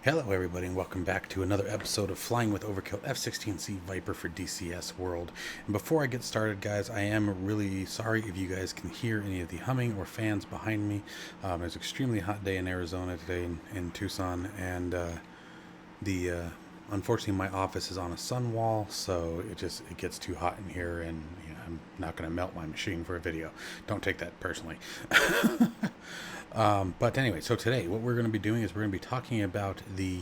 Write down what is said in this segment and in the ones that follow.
Hello everybody and welcome back to another episode of Flying with Overkill F-16C Viper for DCS World. And before I get started, guys, I am really sorry if you guys can hear any of the humming or fans behind me. It's an extremely hot day in Arizona today in Tucson, and unfortunately my office is on a sun wall, so it gets too hot in here, and I'm not going to melt my machine for a video. Don't take that personally. But anyway, so today what we're going to be doing is we're going to be talking about the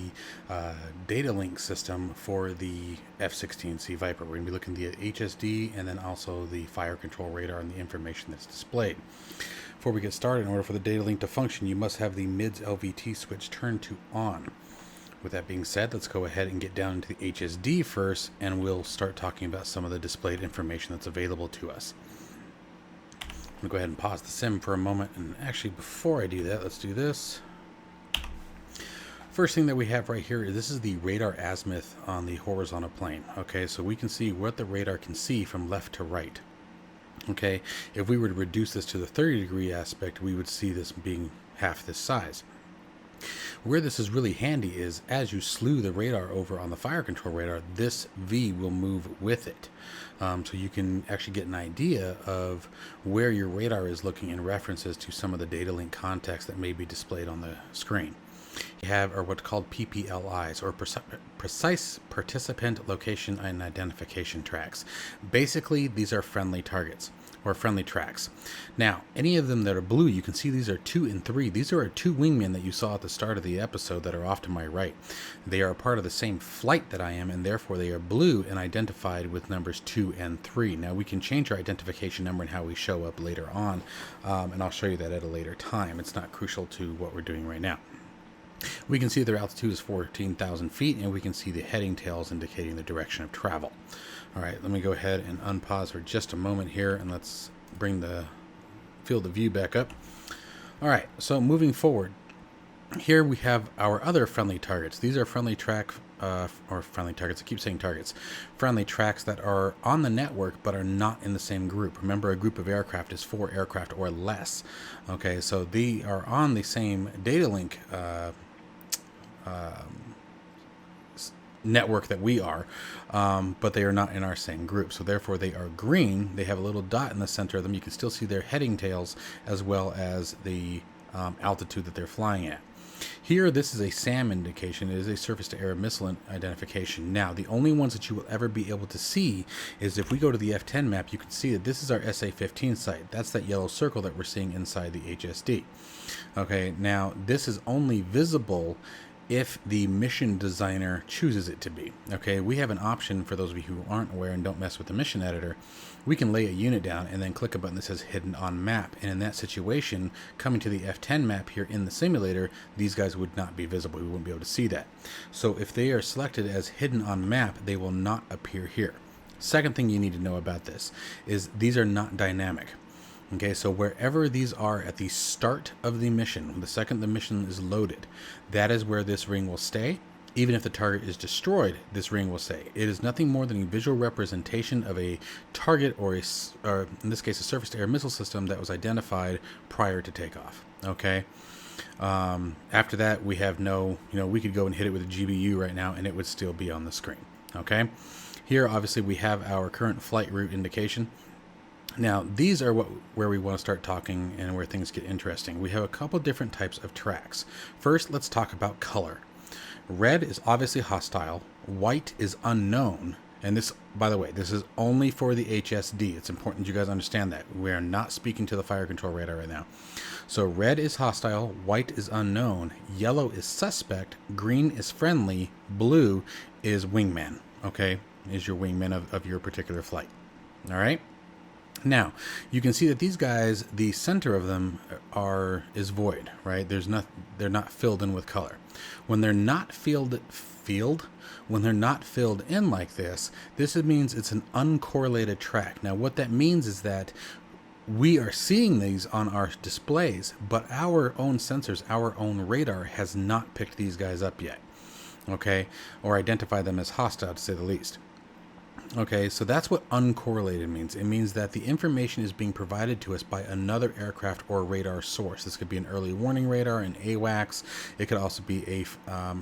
Datalink system for the F-16C Viper. We're going to be looking at the HSD and then also the fire control radar and the information that's displayed. Before we get started, in order for the Datalink to function, you must have the MIDS LVT switch turned to on. With that being said, let's go ahead and get down into the HSD first, and we'll start talking about some of the displayed information that's available to us. I'm going to go ahead and pause the sim for a moment, and actually before I do that, let's do this. First thing that we have right here is this is the radar azimuth on the horizontal plane. Okay, so we can see what the radar can see from left to right. Okay, if we were to reduce this to the 30-degree aspect, we would see this being half this size. Where this is really handy is as you slew the radar over on the fire control radar, this V will move with it. So you can actually get an idea of where your radar is looking in references to some of the data link context that may be displayed on the screen. You have are what's called PPLIs, or precise participant location and identification tracks. Basically, these are friendly targets or friendly tracks. Now, any of them that are blue, you can see these are 2 and 3. These are our 2 wingmen that you saw at the start of the episode that are off to my right. They are a part of the same flight that I am, and therefore they are blue and identified with numbers 2 and 3. Now, we can change our identification number and how we show up later on, and I'll show you that at a later time. It's not crucial to what we're doing right now. We can see their altitude is 14,000 feet, and we can see the heading tails indicating the direction of travel. All right, let me go ahead and unpause for just a moment here, and let's bring the field of view back up. All right, so moving forward, here we have our other friendly targets. These are friendly tracks, or friendly targets. I keep saying targets. Friendly tracks that are on the network but are not in the same group. Remember, a group of aircraft is 4 aircraft or less. Okay, so they are on the same data link network that we are, but they are not in our same group. So therefore they are green. They have a little dot in the center of them. You can still see their heading tails as well as the altitude that they're flying at. Here, this is a SAM indication. It is a surface-to-air missile identification. Now, the only ones that you will ever be able to see is if we go to the F10 map, you can see that this is our SA-15 site. That's that yellow circle that we're seeing inside the HSD. Okay, now this is only visible if the mission designer chooses it to be. Okay, we have an option for those of you who aren't aware and don't mess with the mission editor. We can lay a unit down and then click a button that says hidden on map, and in that situation, coming to the F10 map here in the simulator, these guys would not be visible. We wouldn't be able to see that. So if they are selected as hidden on map, they will not appear here. Second thing you need to know about this is these are not dynamic. Okay, so wherever these are at the start of the mission, the second the mission is loaded, that is where this ring will stay. Even if the target is destroyed, this ring will stay. It is nothing more than a visual representation of a target, or in this case, a surface-to-air missile system that was identified prior to takeoff. Okay. After that, we have no, we could go and hit it with a GBU right now, and it would still be on the screen. Okay. Here, obviously, we have our current flight route indication. Now, these are where we want to start talking and where things get interesting. We have a couple different types of tracks. First, let's talk about color. Red is obviously hostile. White is unknown. And this, by the way, this is only for the HSD. It's important you guys understand that. We are not speaking to the fire control radar right now. So red is hostile. White is unknown. Yellow is suspect. Green is friendly. Blue is wingman. Okay, is your wingman of your particular flight. All right. Now, you can see that these guys, the center of them is void, right? They're not filled in with color. When they're not filled in like this means it's an uncorrelated track. Now, what that means is that we are seeing these on our displays, but our own sensors, our own radar has not picked these guys up yet, okay? Or identified them as hostile, to say the least. Okay, so that's what uncorrelated means. It means that the information is being provided to us by another aircraft or radar source. This could be an early warning radar, an AWACS. It could also be a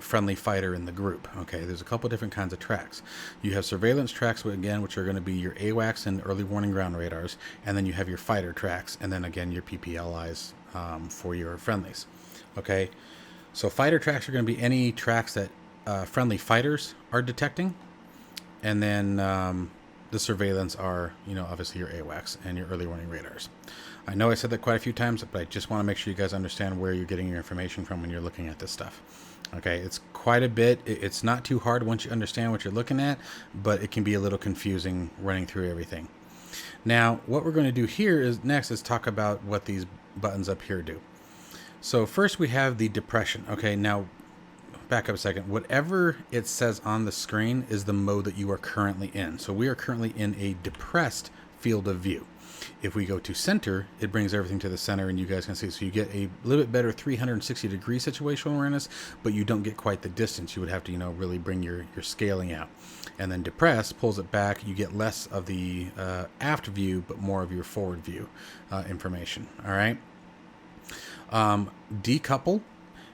friendly fighter in the group. Okay, there's a couple different kinds of tracks. You have surveillance tracks, again, which are going to be your AWACS and early warning ground radars. And then you have your fighter tracks, and then again, your PPLIs for your friendlies. Okay, so fighter tracks are going to be any tracks that friendly fighters are detecting. And then the surveillance are, obviously your AWACS and your early warning radars. I know I said that quite a few times, but I just want to make sure you guys understand where you're getting your information from when you're looking at this stuff. Okay, it's quite a bit. It's not too hard once you understand what you're looking at, but it can be a little confusing running through everything. Now, what we're going to do here next is talk about what these buttons up here do. So first we have the depression. Okay, now back up a second. Whatever it says on the screen is the mode that you are currently in. So we are currently in a depressed field of view. If we go to center, it brings everything to the center, and you guys can see. So you get a little bit better 360-degree situational awareness, but you don't get quite the distance. You would have to, really bring your scaling out. And then depress pulls it back. You get less of the aft view, but more of your forward view information. All right. Decouple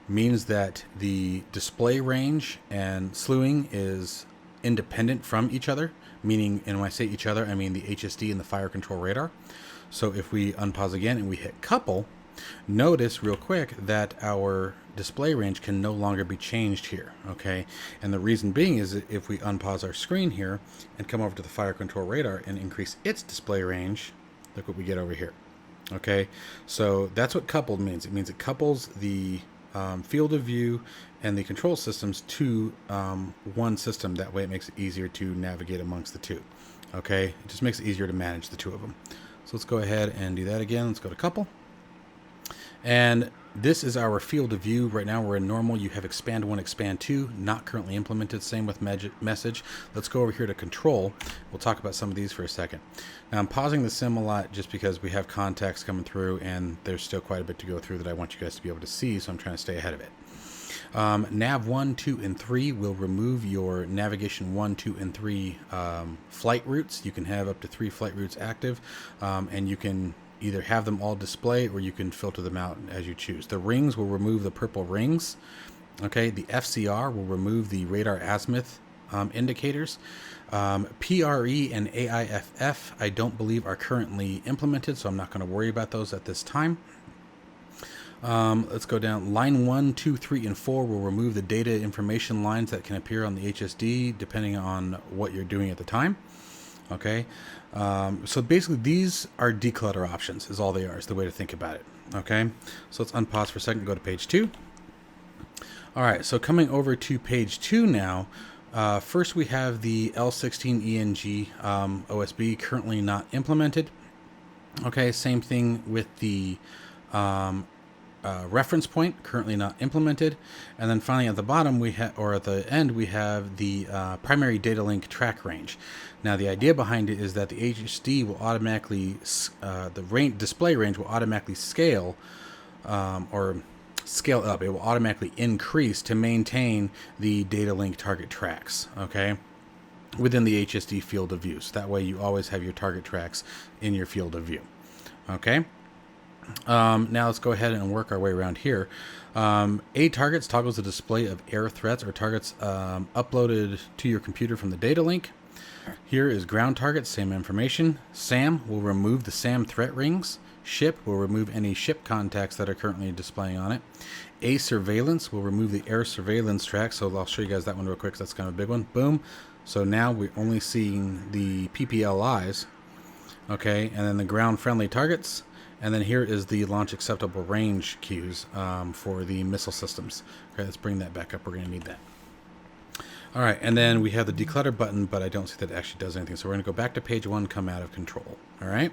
means that the display range and slewing is independent from each other, meaning, and when I say each other, I mean the HSD and the fire control radar. So if we unpause again and we hit couple, notice real quick that our display range can no longer be changed here, okay? And the reason being is that if we unpause our screen here and come over to the fire control radar and increase its display range, look what we get over here, okay? So that's what coupled means. It means it couples the field of view and the control systems to one system. That way it makes it easier to navigate amongst the two. Okay, it just makes it easier to manage the two of them. So let's go ahead and do that again. Let's go to couple. And this is our field of view. Right now we're in normal. You have expand 1, expand 2, not currently implemented. Same with message. Let's go over here to control. We'll talk about some of these for a second. Now I'm pausing the sim a lot just because we have context coming through and there's still quite a bit to go through that I want you guys to be able to see, so I'm trying to stay ahead of it. Nav 1, 2, and 3 will remove your navigation 1, 2, and 3 flight routes. You can have up to 3 flight routes active, and you can either have them all display or you can filter them out as you choose. The rings will remove the purple rings. Okay, the FCR will remove the radar azimuth indicators. PRE and AIFF I don't believe are currently implemented, so I'm not going to worry about those at this time. Let's go down. Line 1, 2, 3, and 4 will remove the data information lines that can appear on the HSD depending on what you're doing at the time. Okay, so basically these are declutter options is all they are, is the way to think about it. Okay, so let's unpause for a second and go to page 2. All right, so coming over to page 2 now, first we have the L16ENG OSB currently not implemented. Okay, same thing with the reference point currently not implemented, and then finally at the bottom we have, or at the end we have the primary data link track range. Now the idea behind it is that the HSD will automatically display range will automatically scale or scale up. It will automatically increase to maintain the data link target tracks, okay, within the HSD field of view. So that way you always have your target tracks in your field of view. Okay. Now let's go ahead and work our way around here. A targets toggles the display of air threats or targets uploaded to your computer from the data link. Here is ground targets, same information. SAM will remove the SAM threat rings. Ship will remove any ship contacts that are currently displaying on it. A surveillance will remove the air surveillance track. So I'll show you guys that one real quick. That's kind of a big one. Boom. So now we're only seeing the PPLIs. Okay, and then the ground friendly targets. And then here is the launch acceptable range cues for the missile systems. Okay, let's bring that back up. We're going to need that. All right, and then we have the declutter button, but I don't see that it actually does anything. So we're going to go back to page 1, come out of control. All right.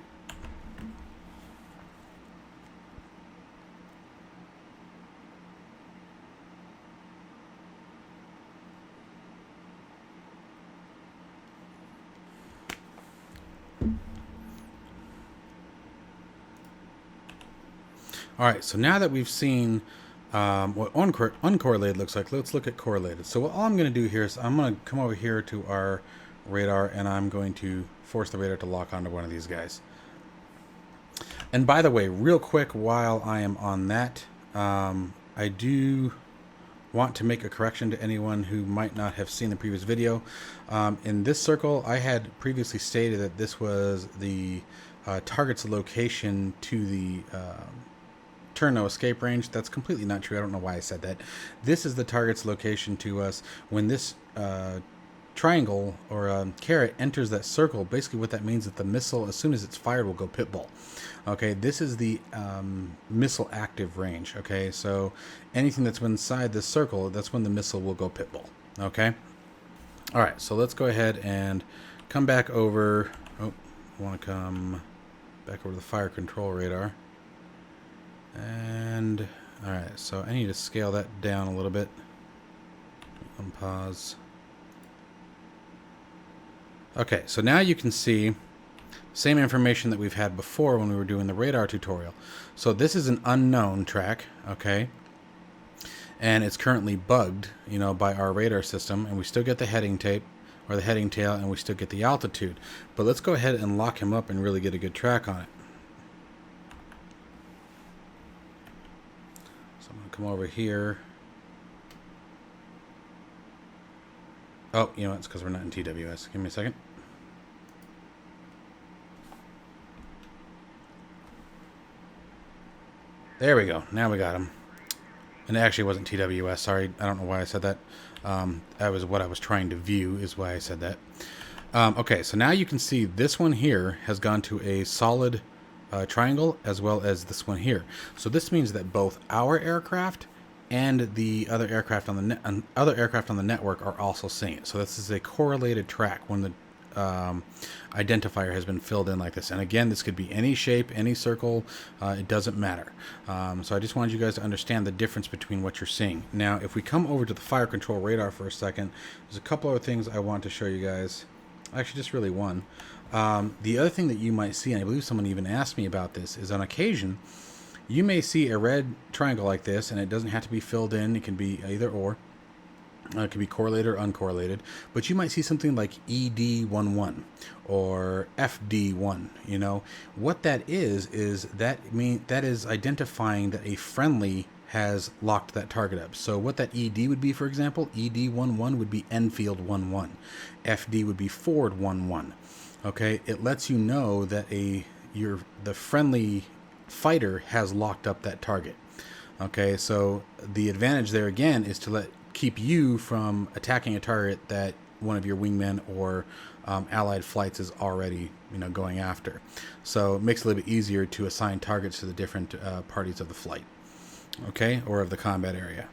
All right, so now that we've seen what uncorrelated looks like, let's look at correlated. So all I'm going to do here is I'm going to come over here to our radar, and I'm going to force the radar to lock onto one of these guys. And by the way, real quick, while I am on that, I do want to make a correction to anyone who might not have seen the previous video. In this circle, I had previously stated that this was the target's location to the turn no escape range. That's completely not true. I don't know why I said that. This is the target's location to us when this triangle or carrot enters that circle. Basically what that means is that the missile, as soon as it's fired, will go pitbull. Okay, this is the missile active range. Okay, so anything that's inside this circle, that's when the missile will go pitbull. Okay, all right, so let's go ahead and come back over. Oh, I want to come back over to the fire control radar. And all right, so I need to scale that down a little bit. Unpause. Okay, so now you can see same information that we've had before when we were doing the radar tutorial. So this is an unknown track, okay? And it's currently bugged, you know, by our radar system, and we still get the heading tape or the heading tail, and we still get the altitude. But let's go ahead and lock him up and really get a good track on it. So I'm going to come over here. Oh, you know what? It's because we're not in TWS. Give me a second. There we go. Now we got him. And it actually wasn't TWS. Sorry. I don't know why I said that. That was what I was trying to view is why I said that. Okay, so now you can see this one here has gone to a solid triangle as well as this one here. So this means that both our aircraft and the other aircraft on the network are also seeing it. So this is a correlated track when the identifier has been filled in like this. And again, this could be any shape, any circle, it doesn't matter. So I just wanted you guys to understand the difference between what you're seeing. Now, if we come over to the fire control radar for a second, there's a couple other things I want to show you guys. Actually, just really one. The other thing that you might see, and I believe someone even asked me about this, is on occasion, you may see a red triangle like this, and it doesn't have to be filled in. It can be either or. It could be correlated or uncorrelated. But you might see something like ED11 or FD1. You know what that is that is identifying that a friendly has locked that target up. So what that ED would be, for example, ED11 would be Enfield 11. FD would be Ford 11. Okay, it lets you know that the friendly fighter has locked up that target. Okay, so the advantage there again is to keep you from attacking a target that one of your wingmen or allied flights is already, you know, going after. So it makes it a little bit easier to assign targets to the different parties of the flight, okay, or of the combat area.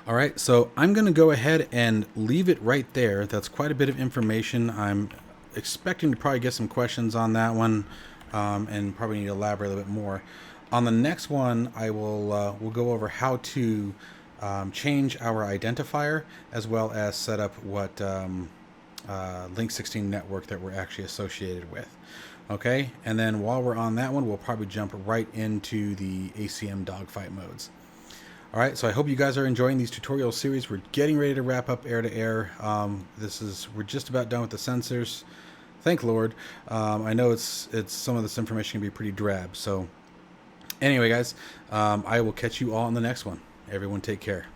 All right, so I'm going to go ahead and leave it right there. That's quite a bit of information. I'm expecting to probably get some questions on that one. And probably need to elaborate a little bit more. On the next one, I will we'll go over how to change our identifier as well as set up what Link 16 network that we're actually associated with. Okay, and then while we're on that one, we'll probably jump right into the ACM dogfight modes. All right, so I hope you guys are enjoying these tutorial series. We're getting ready to wrap up air-to-air. We're just about done with the sensors. Thank Lord. I know it's some of this information can be pretty drab. So anyway, guys, I will catch you all on the next one. Everyone take care.